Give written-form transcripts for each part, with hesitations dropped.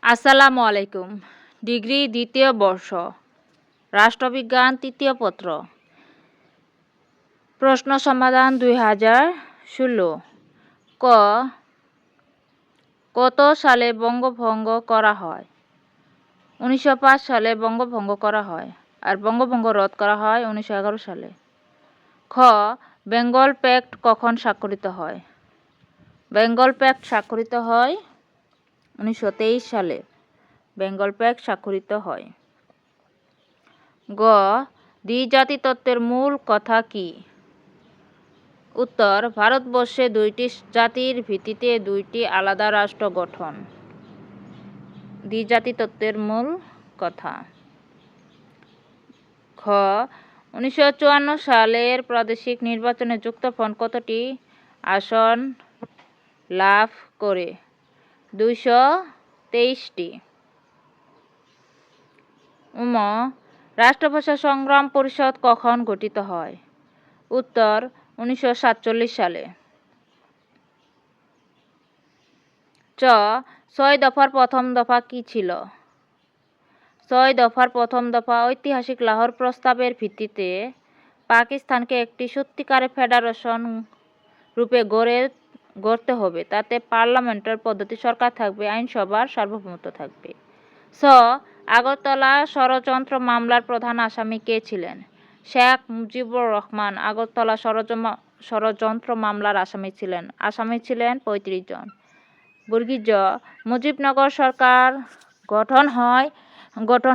আসসালামু আলাইকুম। ডিগ্রি দ্বিতীয় বর্ষ, রাষ্ট্রবিজ্ঞান তৃতীয় পত্র, প্রশ্ন সমাধান 2016। ক. কত সালে বঙ্গভঙ্গ করা হয়? 1905 সালে বঙ্গভঙ্গ করা হয়, আর বঙ্গভঙ্গ রদ করা হয় 1911 সালে। খ. বেঙ্গল প্যাক্ট কখন স্বাক্ষরিত হয়? বেঙ্গল প্যাক্ট স্বাক্ষরিত হয় 1923 সালে। বেঙ্গল প্যাক্ট স্বাক্ষরিত হয়। গ. দ্বিজাতি তত্ত্বের মূল কথা কি? উত্তর: ভারতবর্ষে দুইটি জাতির ভিত্তিতে দুইটি আলাদা রাষ্ট্র গঠন। দ্বিজাতি তত্ত্বের মূল কথা। খ. 1954 সালের প্রাদেশিক নির্বাচনে যুক্তফ্রন্ট কতটি আসন লাভ করে? 223টি। উম. রাষ্ট্রভাষা সংগ্রাম পরিষদ কখন গঠিত হয়? উত্তর: 1947 সালে। চ. 6 দফার প্রথম দফা কি ছিল? 6 দফার প্রথম দফা ঐতিহাসিক লাহোর প্রস্তাবের ভিত্তিতে পাকিস্তানকে একটি সত্যিকারের ফেডারেশন রূপে গড়তে হবে। তাতে পার্লামেন্টারি পদ্ধতি সরকার থাকবে, আইনসভার সার্বভৌমত্ব থাকবে। ছ. আগরতলা ষড়যন্ত্র মামলার প্রধান আসামি কে ছিলেন? শেখ মুজিবুর রহমান আগরতলা ষড়যন্ত্র মামলার আসামি ছিলেন। আসামি ছিলেন 35 জন। জ. মুজিবনগর সরকার গঠন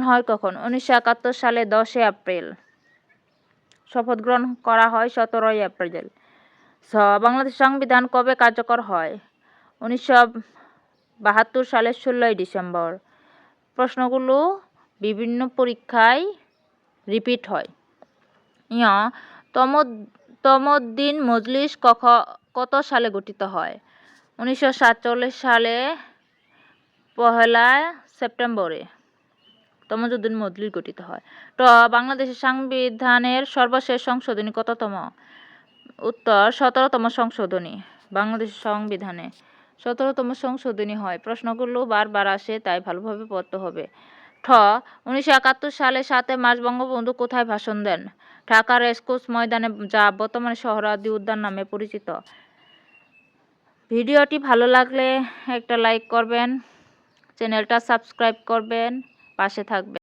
হয় কখন? 1971 সালে 10 এপ্রিল। শপথ গ্রহণ করা হয় 17 এপ্রিল। ছ. বাংলাদেশ সংবিধান কবে কার্যকর হয়? 1972 সালের 16 ডিসেম্বর। প্রশ্নগুলো বিভিন্ন পরীক্ষায় রিপিট হয়। ঞ. তমদ্দিন মজলিস কত সালে গঠিত হয়? 1947 সালে 1 সেপ্টেম্বরে তমদ্দিন মজলিস গঠিত হয়। ট. বাংলাদেশের সংবিধানের সর্বশেষ সংশোধনী কততম? উত্তর: 17তম সংশোধনী। বাংলাদেশের সংবিধানে 17তম সংশোধনী হয়। প্রশ্নগুলো বারবার আসে, তাই ভালোভাবে পড়তে হবে। ঠ. 1971 সালে 7 মার্চ বঙ্গবন্ধু কোথায় ভাষণ দেন? ঢাকা রেসকোর্স ময়দানে, যা বর্তমানে সোহরাওয়ার্দী উদ্যান নামে পরিচিত। ভিডিওটি ভালো লাগলে একটা লাইক করবেন, চ্যানেলটা সাবস্ক্রাইব করবেন, পাশে থাকবেন।